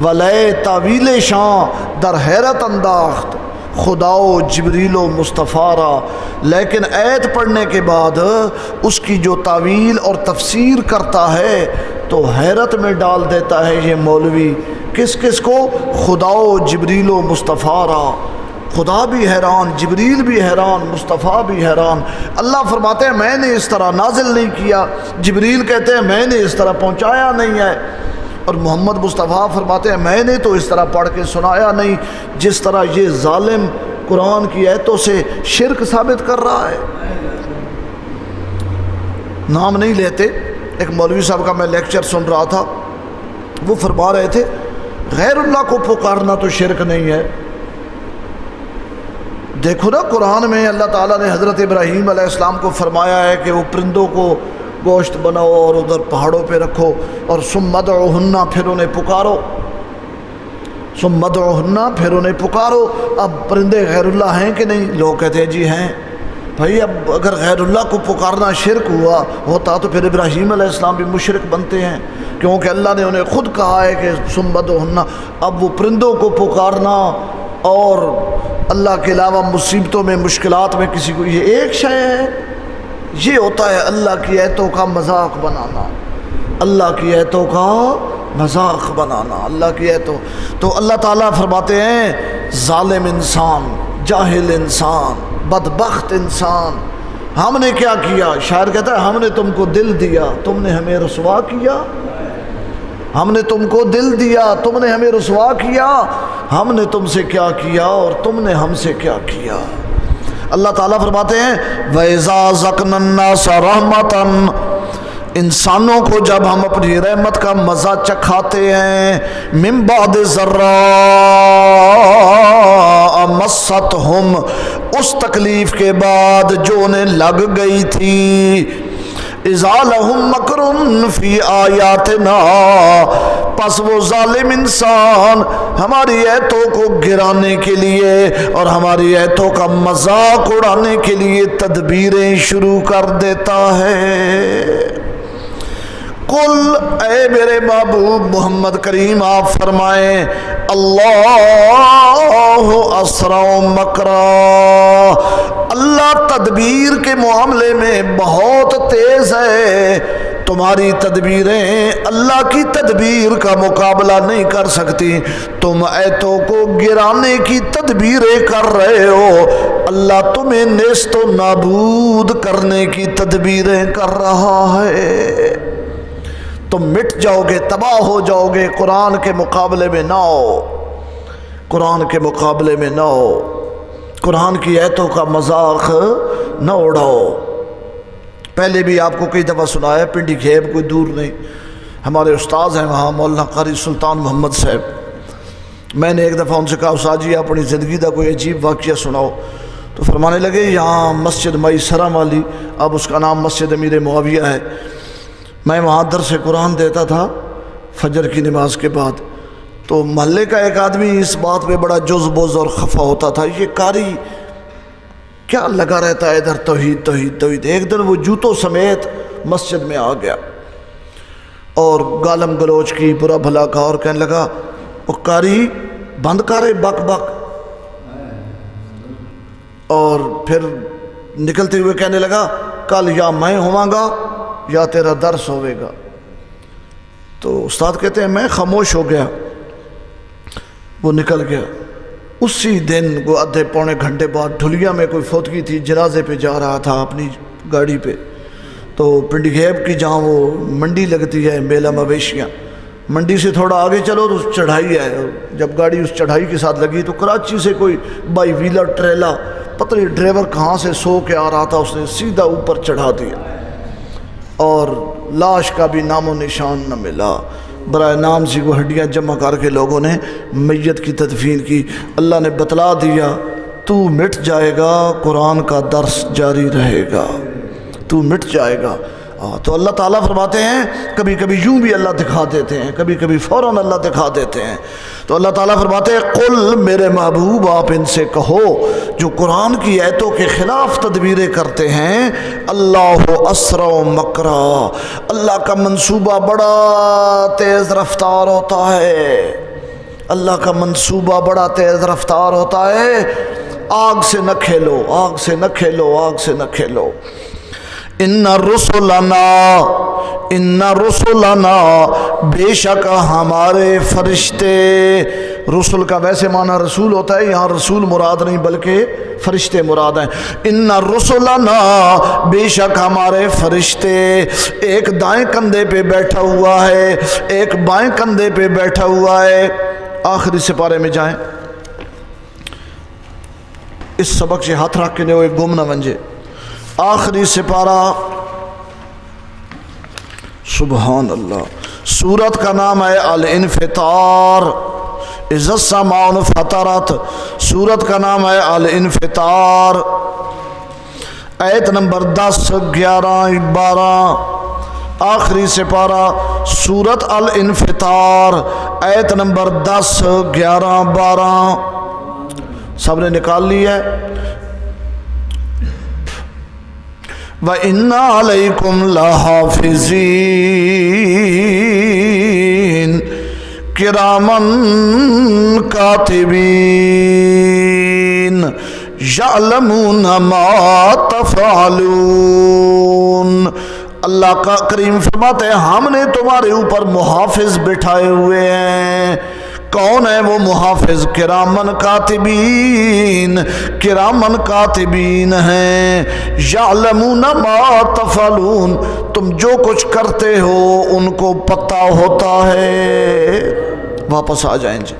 ولے تعویل شاں در حیرت انداخت خدا و جبریل و مصطفیٰ را، لیکن آیت پڑھنے کے بعد اس کی جو تعویل اور تفسیر کرتا ہے تو حیرت میں ڈال دیتا ہے یہ مولوی۔ کس کس کو؟ خدا و جبریل و مصطفیٰ را۔ خدا بھی حیران، جبریل بھی حیران، مصطفیٰ بھی حیران۔ اللہ فرماتے ہیں میں نے اس طرح نازل نہیں کیا، جبریل کہتے ہیں میں نے اس طرح پہنچایا نہیں ہے، اور محمد مصطفیٰ فرماتے ہیں میں نے تو اس طرح پڑھ کے سنایا نہیں جس طرح یہ ظالم قرآن کی آیتوں سے شرک ثابت کر رہا ہے۔ نام نہیں لیتے، ایک مولوی صاحب کا میں لیکچر سن رہا تھا، وہ فرما رہے تھے غیر اللہ کو پکارنا تو شرک نہیں ہے۔ دیکھو نا قرآن میں اللہ تعالیٰ نے حضرت ابراہیم علیہ السلام کو فرمایا ہے کہ وہ پرندوں کو گوشت بناؤ اور ادھر پہاڑوں پہ رکھو، اور ثم ادعوہن، پھر انہیں پکارو، ثم ادعوہن، پھر انہیں پکارو۔ اب پرندے غیر اللہ ہیں کہ نہیں؟ لوگ کہتے ہیں جی ہیں۔ بھائی اب اگر غیر اللہ کو پکارنا شرک ہوتا تو پھر ابراہیم علیہ السلام بھی مشرک بنتے ہیں، کیونکہ اللہ نے انہیں خود کہا ہے کہ ثم ادعوہن۔ اب وہ پرندوں کو پکارنا اور اللہ کے علاوہ مصیبتوں میں مشکلات میں کسی کو، یہ ایک شے ہے؟ یہ ہوتا ہے اللہ کی آیتوں کا مذاق بنانا، اللہ کی آیتوں کا مذاق بنانا، اللہ کی آیتوں۔ تو اللہ تعالیٰ فرماتے ہیں ظالم انسان، جاہل انسان، بدبخت انسان، ہم نے کیا کیا؟ شاعر کہتا ہے ہم نے تم کو دل دیا، تم نے ہمیں رسوا کیا۔ ہم نے تم کو دل دیا، تم نے ہمیں رسوا کیا۔ ہم نے تم سے کیا کیا اور تم نے ہم سے کیا کیا؟ اللہ تعالیٰ فرماتے ہیں وَإِذَا ذَقْنَا النَّاسَ رَحْمَةً، انسانوں کو جب ہم اپنی رحمت کا مزہ چکھاتے ہیں، مِن بَعْدِ ضَرَّاءَ مَسَّتْهُمْ، اس تکلیف کے بعد جو انہیں لگ گئی تھی، اِذَا لَهُمْ مَكْرٌ فِي آیَاتِنَا، پس وہ ظالم انسان ہماری آیتوں کو گرانے کے لیے اور ہماری آیتوں کا مذاق اڑانے کے لیے تدبیریں شروع کر دیتا ہے۔ قل، اے میرے محبوب محمد کریم آپ فرمائیں اللہ اسرع مکرا، اللہ تدبیر کے معاملے میں بہت تیز ہے، تمہاری تدبیریں اللہ کی تدبیر کا مقابلہ نہیں کر سکتی۔ تم آیتوں کو گرانے کی تدبیریں کر رہے ہو، اللہ تمہیں نیست و نابود کرنے کی تدبیریں کر رہا ہے۔ تم مٹ جاؤ گے، تباہ ہو جاؤ گے، قرآن کے مقابلے میں نہ ہو، قرآن کے مقابلے میں نہ ہو، قرآن کی آیتوں کا مذاق نہ اڑاؤ۔ پہلے بھی آپ کو کئی دفعہ سنایا، پنڈی گھیب کوئی دور نہیں، ہمارے استاذ ہیں وہاں مولانا قاری سلطان محمد صاحب۔ میں نے ایک دفعہ ان سے کہا استاد جی اپنی زندگی کا کوئی عجیب واقعہ سناؤ، تو فرمانے لگے یہاں مسجد مئی سرم والی، اب اس کا نام مسجد امیر معاویہ ہے، میں وہاں درس قرآن دیتا تھا فجر کی نماز کے بعد، تو محلے کا ایک آدمی اس بات پہ بڑا جز بوز اور خفا ہوتا تھا، یہ قاری کیا لگا رہتا ہے ادھر توحید توحید توحید۔ ایک دن وہ جوتوں سمیت مسجد میں آ گیا اور گالم گلوچ کی، برا بھلا کہا اور کہنے لگا وہ قاری بند کرے بک بک، اور پھر نکلتے ہوئے کہنے لگا کل یا میں ہوں گا یا تیرا درس ہوئے گا۔ تو استاد کہتے ہیں میں خاموش ہو گیا، وہ نکل گیا۔ اسی دن وہ آدھے پونے گھنٹے بعد ڈھلیا میں کوئی فوتگی تھی، جنازے پہ جا رہا تھا اپنی گاڑی پہ، تو پنڈی گھیب کی جہاں وہ منڈی لگتی ہے میلہ مویشیاں، منڈی سے تھوڑا آگے چلو تو چڑھائی ہے، جب گاڑی اس چڑھائی کے ساتھ لگی تو کراچی سے کوئی بائی ویلر ٹریلا، پتہ نہیں ڈرائیور کہاں سے سو کے آ رہا تھا، اس نے سیدھا اوپر چڑھا دیا اور لاش کا بھی نام و نشان نہ ملا۔ برائے نام سی وہ ہڈیاں جمع کر کے لوگوں نے میت کی تدفین کی۔ اللہ نے بتلا دیا تو مٹ جائے گا، قرآن کا درس جاری رہے گا، تو مٹ جائے گا۔ تو اللہ تعالیٰ فرماتے ہیں کبھی کبھی یوں بھی اللہ دکھا دیتے ہیں، کبھی کبھی فوراً اللہ دکھا دیتے ہیں۔ تو اللہ تعالیٰ فرماتے ہیں قل، میرے محبوب آپ ان سے کہو جو قرآن کی آیتوں کے خلاف تدبیریں کرتے ہیں، اللہ اسرع مکرا، اللہ کا منصوبہ بڑا تیز رفتار ہوتا ہے۔ اللہ کا منصوبہ بڑا تیز رفتار ہوتا ہے. آگ سے نہ کھیلو، آگ سے نہ کھیلو، آگ سے نہ کھیلو. ان رسلنا بے شک ہمارے فرشتے، رسل کا ویسے معنی رسول ہوتا ہے، یہاں رسول مراد نہیں بلکہ فرشتے مراد ہیں. ان رسلنا بے شک ہمارے فرشتے، ایک دائیں کندھے پہ بیٹھا ہوا ہے، ایک بائیں کندھے پہ بیٹھا ہوا ہے. آخری سپارے میں جائیں، اس سبق سے ہاتھ رکھ کے نے وہ ایک گم نہ ونجے. آخری سپارہ، سبحان اللہ. سورت کا نام ہے الانفطار، اذا السماء انفطرت. سورت کا نام ہے الانفطار. آیت نمبر 10، 11، 12. آخری سپارہ سورت الانفطار، آیت نمبر 10، 11، 12. سب نے نکال لی ہے؟ وَإِنَّ عَلَيْكُمْ لَحَافِظِينَ كِرَامًا كَاتِبِينَ يَعْلَمُونَ مَا تَفْعَلُونَ. اللہ کا کریم فرماتے ہیں ہم نے تمہارے اوپر محافظ بٹھائے ہوئے ہیں. کون ہے وہ محافظ؟ کرامن کاتبین، کرامن کاتبین ہیں. یعلمون ما تفعلون، تم جو کچھ کرتے ہو ان کو پتہ ہوتا ہے. واپس آ جائیں جی.